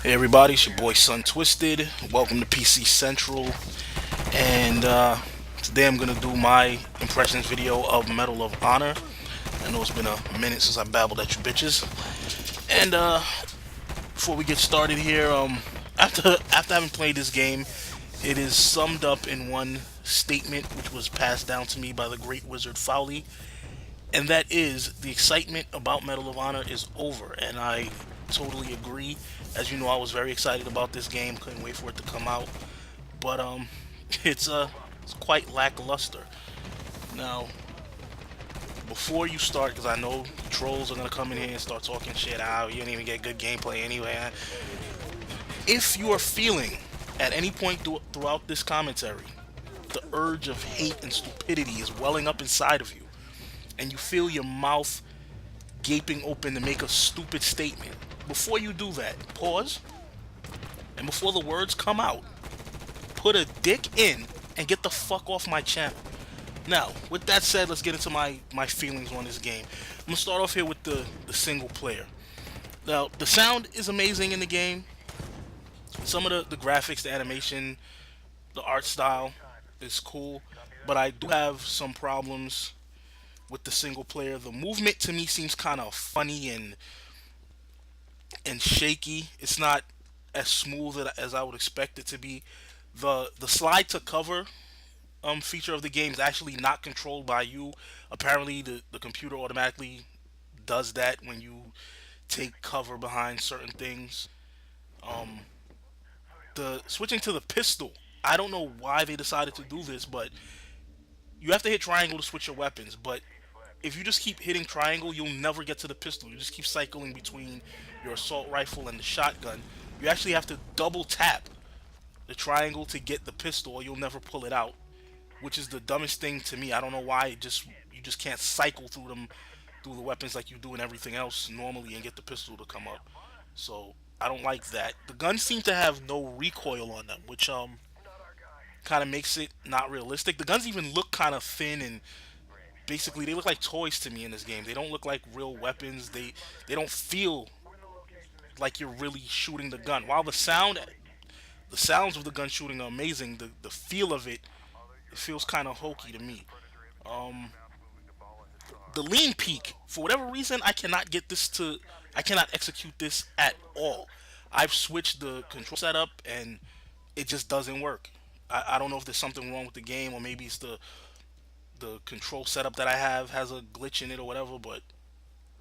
Hey everybody, it's your boy Sontwisted. Welcome to PC Central. And today I'm gonna do my impressions video of Medal of Honor. I know it's been a minute since I babbled at you bitches. And before we get started here, after having played this game, it is summed up in one statement which was passed down to me by the great wizard Fowley, and that is the excitement about Medal of Honor is over, and I totally agree. As you know, I was very excited about this game, couldn't wait for it to come out, but it's it's quite lackluster. Now, before you start, because I know trolls are gonna come in here and start talking shit out, you don't even get good gameplay anyway. If you are feeling at any point throughout this commentary the urge of hate and stupidity is welling up inside of you, and you feel your mouth gaping open to make a stupid statement, before you do that, pause, and before the words come out, put a dick in and get the fuck off my channel. Now, with that said, let's get into my feelings on this game. I'm gonna start off here with the single player. Now, the sound is amazing in the game. Some of the graphics, the animation, the art style is cool, but I do have some problems with the single player. The movement to me seems kind of funny and shaky. It's not as smooth as I would expect it to be. The slide to cover feature of the game is actually not controlled by you. Apparently, the computer automatically does that when you take cover behind certain things. Um, the switching to the pistol, I don't know why they decided to do this, but you have to hit triangle to switch your weapons. But if you just keep hitting triangle, you'll never get to the pistol. You just keep cycling between your assault rifle and the shotgun. You actually have to double tap the triangle to get the pistol, or you'll never pull it out, which is the dumbest thing to me. I don't know why you just can't cycle through them, through the weapons like you do in everything else normally, and get the pistol to come up. So I don't like that. The guns seem to have no recoil on them, which kind of makes it not realistic. The guns even look kind of thin, and basically they look like toys to me in this game. They don't look like real weapons. They don't feel like you're really shooting the gun. While the sounds of the gun shooting are amazing, the feel of it feels kind of hokey to me. Um, the lean peak, for whatever reason, I cannot execute this at all. I've switched the control setup and it just doesn't work. I don't know if there's something wrong with the game, or maybe it's the control setup that I have has a glitch in it or whatever, but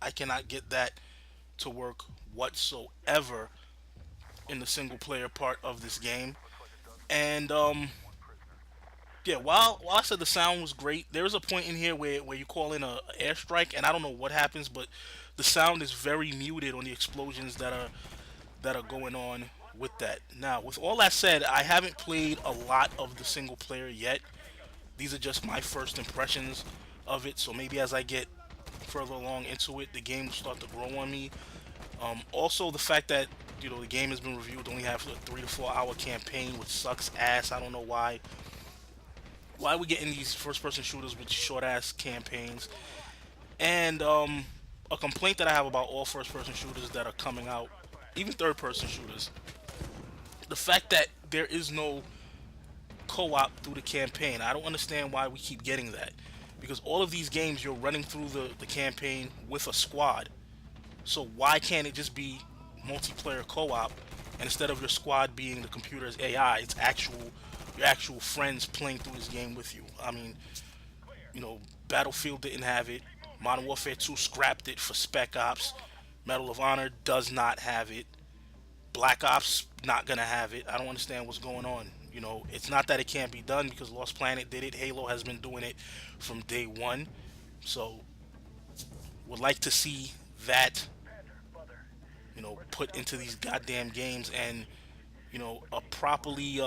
I cannot get that to work whatsoever in the single player part of this game. And yeah, while I said the sound was great, there's a point in here where you call in a airstrike, and I don't know what happens, but the sound is very muted on the explosions that are going on with that. Now, with all that said, I haven't played a lot of the single player yet. These are just my first impressions of it, so maybe as I get further along into it, the game will start to grow on me. Also, the fact that the game has been reviewed only have a 3 to 4 hour campaign, which sucks ass. I don't know why we getting these first person shooters with short ass campaigns. And a complaint that I have about all first person shooters that are coming out, even third person shooters, the fact that there is no co-op through the campaign. I don't understand why we keep getting that, because all of these games you're running through the campaign with a squad. So why can't it just be multiplayer co-op, and instead of your squad being the computer's AI, it's your actual friends playing through this game with you? I mean, Battlefield didn't have it. Modern Warfare 2 scrapped it for Spec Ops. Medal of Honor does not have it. Black Ops not gonna have it. I don't understand what's going on. It's not that it can't be done, because Lost Planet did it. Halo has been doing it from day one. So would like to see that put into these goddamn games, and a properly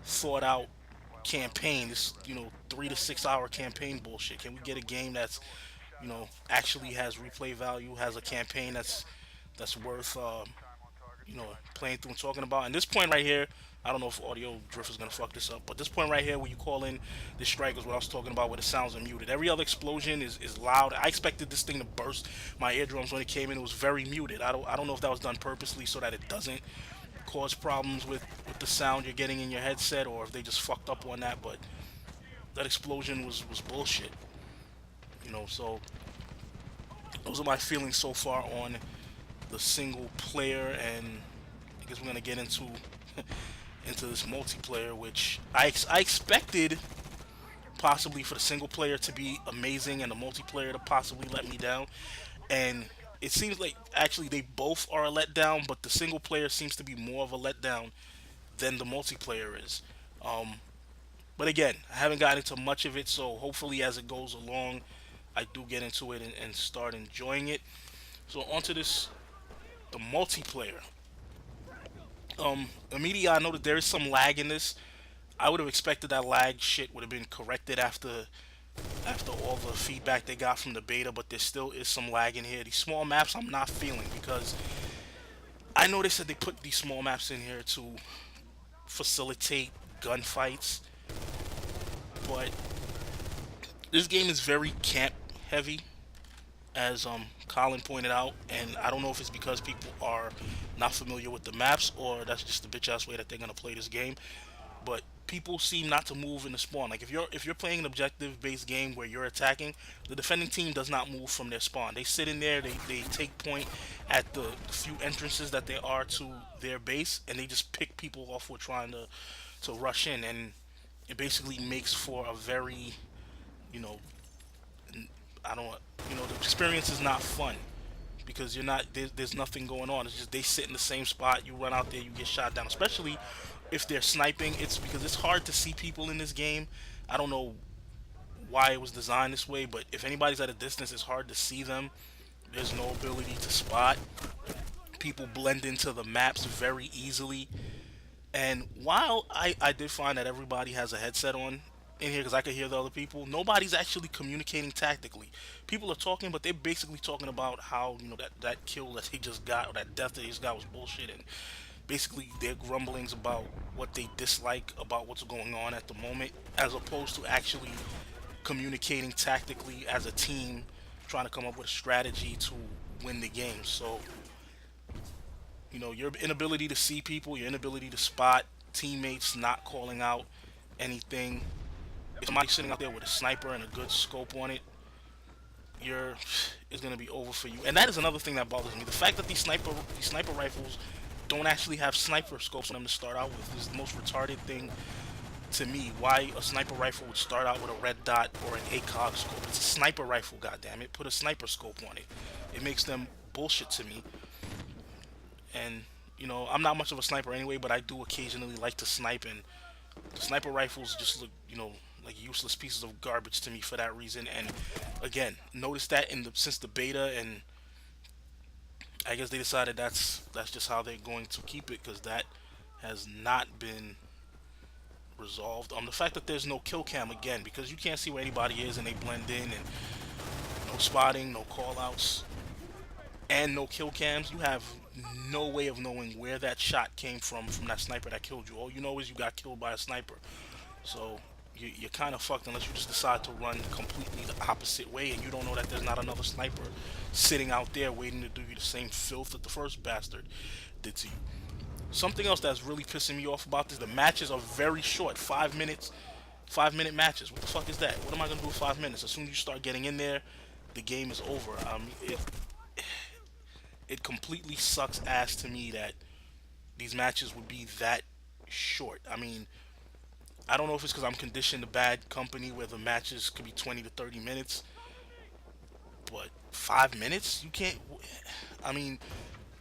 thought out campaign. This 3 to 6 hour campaign bullshit. Can we get a game that's actually has replay value, has a campaign that's worth playing through and talking about. And this point right here, I don't know if audio drift is gonna fuck this up, but this point right here where you call in the strike is what I was talking about, where the sounds are muted. Every other explosion is loud. I expected this thing to burst my eardrums when it came in. It was very muted. I don't know if that was done purposely so that it doesn't cause problems with the sound you're getting in your headset, or if they just fucked up on that. But that explosion was bullshit. So those are my feelings so far on the single player, and I guess we're gonna get into into this multiplayer, which I expected possibly for the single player to be amazing and the multiplayer to possibly let me down. And it seems like actually they both are a letdown, but the single player seems to be more of a letdown than the multiplayer is. Um, but again, I haven't gotten into much of it, so hopefully as it goes along, I do get into it and start enjoying it. So onto this, the multiplayer. Immediately I know that there is some lag in this. I would have expected that lag shit would have been corrected after all the feedback they got from the beta, but there still is some lag in here. These small maps I'm not feeling because I noticed that they put these small maps in here to facilitate gunfights, but this game is very camp heavy, as Colin pointed out, and I don't know if it's because people are not familiar with the maps or that's just the bitch ass way that they're gonna play this game. But people seem not to move in the spawn. Like if you're playing an objective based game where you're attacking, the defending team does not move from their spawn. They sit in there, they take point at the few entrances that there are to their base, and they just pick people off who are trying to rush in, and it basically makes for a very, you know, I don't, the experience is not fun because you're not there's nothing going on. It's just they sit in the same spot. You run out there, you get shot down. Especially if they're sniping. It's because it's hard to see people in this game. I don't know why it was designed this way, but if anybody's at a distance, it's hard to see them. There's no ability to spot. People blend into the maps very easily. And while I did find that everybody has a headset on in here because I could hear the other people, nobody's actually communicating tactically. People are talking, but they're basically talking about how that kill that they just got or that death that they just got was bullshit, and basically their grumblings about what they dislike about what's going on at the moment, as opposed to actually communicating tactically as a team, trying to come up with a strategy to win the game. So your inability to see people, your inability to spot teammates not calling out anything. If somebody's sitting out there with a sniper and a good scope on it, you're it's gonna be over for you. And that is another thing that bothers me. The fact that these sniper rifles don't actually have sniper scopes on them to start out with is the most retarded thing to me. Why a sniper rifle would start out with a red dot or an ACOG scope? It's a sniper rifle, goddammit. Put a sniper scope on it. It makes them bullshit to me. And I'm not much of a sniper anyway, but I do occasionally like to snipe, and the sniper rifles just look, like useless pieces of garbage to me for that reason. And again, notice that since the beta, and I guess they decided that's just how they're going to keep it because that has not been resolved. The fact that there's no kill cam again because you can't see where anybody is and they blend in, and no spotting, no call outs, and no kill cams. You have no way of knowing where that shot came from that sniper that killed you. All you know is you got killed by a sniper. So you're kind of fucked unless you just decide to run completely the opposite way, and you don't know that there's not another sniper sitting out there waiting to do you the same filth that the first bastard did to you. Something else that's really pissing me off about this: the matches are very short, 5 minutes, 5 minute matches. What the fuck is that? What am I gonna do with 5 minutes? As soon as you start getting in there, the game is over. It completely sucks ass to me that these matches would be that short. I mean, I don't know if it's because I'm conditioned to bad company where the matches could be 20 to 30 minutes, but 5 minutes? You can't. I mean,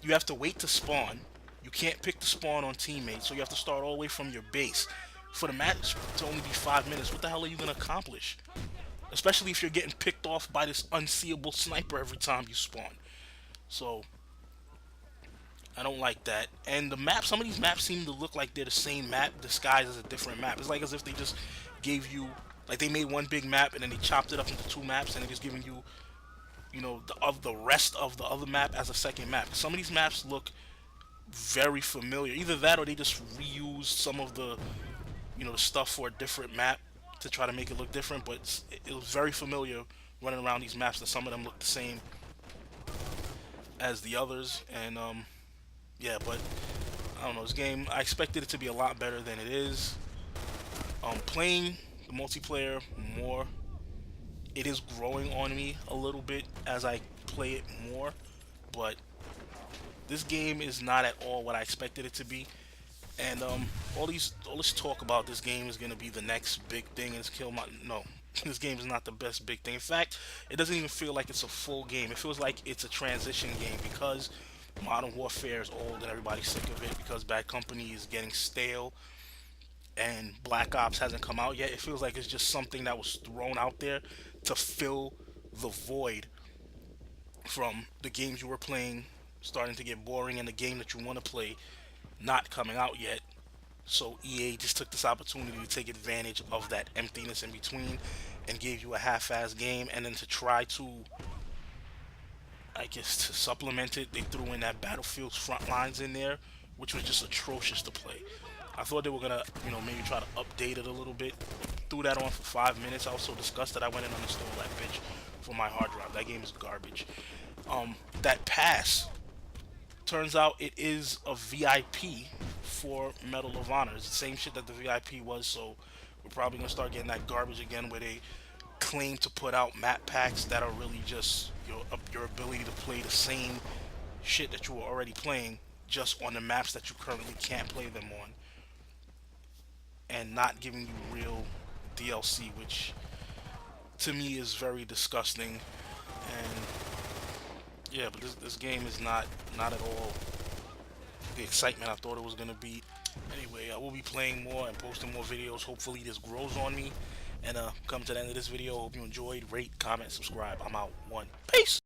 you have to wait to spawn. You can't pick the spawn on teammates, so you have to start all the way from your base. For the match to only be 5 minutes, what the hell are you going to accomplish? Especially if you're getting picked off by this unseeable sniper every time you spawn. So, I don't like that. And the map, some of these maps seem to look like they're the same map disguised as a different map. It's like as if they just gave you, like they made one big map and then they chopped it up into two maps and they're just giving you, the rest of the other map as a second map. Some of these maps look very familiar. Either that or they just reused some of the the stuff for a different map to try to make it look different. But it was very familiar running around these maps, and some of them look the same as the others. And yeah, but I don't know, this game, I expected it to be a lot better than it is. Playing the multiplayer more, it is growing on me a little bit as I play it more, but this game is not at all what I expected it to be. And all this talk about this game is gonna be the next big thing is kill my no. This game is not the best big thing. In fact, it doesn't even feel like it's a full game. It feels like it's a transition game because Modern Warfare is old and everybody's sick of it because Bad Company is getting stale and Black Ops hasn't come out yet. It feels like it's just something that was thrown out there to fill the void from the games you were playing starting to get boring and the game that you want to play not coming out yet. So EA just took this opportunity to take advantage of that emptiness in between and gave you a half-ass game, and then to try to, I guess, to supplement it, they threw in that Battlefield's front lines in there, which was just atrocious to play. I thought they were gonna, maybe try to update it a little bit. Threw that on for 5 minutes. I was so disgusted I went in and uninstalled that bitch for my hard drive. That game is garbage. That pass, turns out it is a VIP for Medal of Honor. It's the same shit that the VIP was, so we're probably gonna start getting that garbage again where they claim to put out map packs that are really just your ability to play the same shit that you were already playing just on the maps that you currently can't play them on, and not giving you real DLC, which to me is very disgusting. And yeah, but this game is not at all the excitement I thought it was gonna be. Anyway, I will be playing more and posting more videos. Hopefully this grows on me. And come to the end of this video. Hope you enjoyed. Rate, comment, subscribe. I'm out. One. Peace.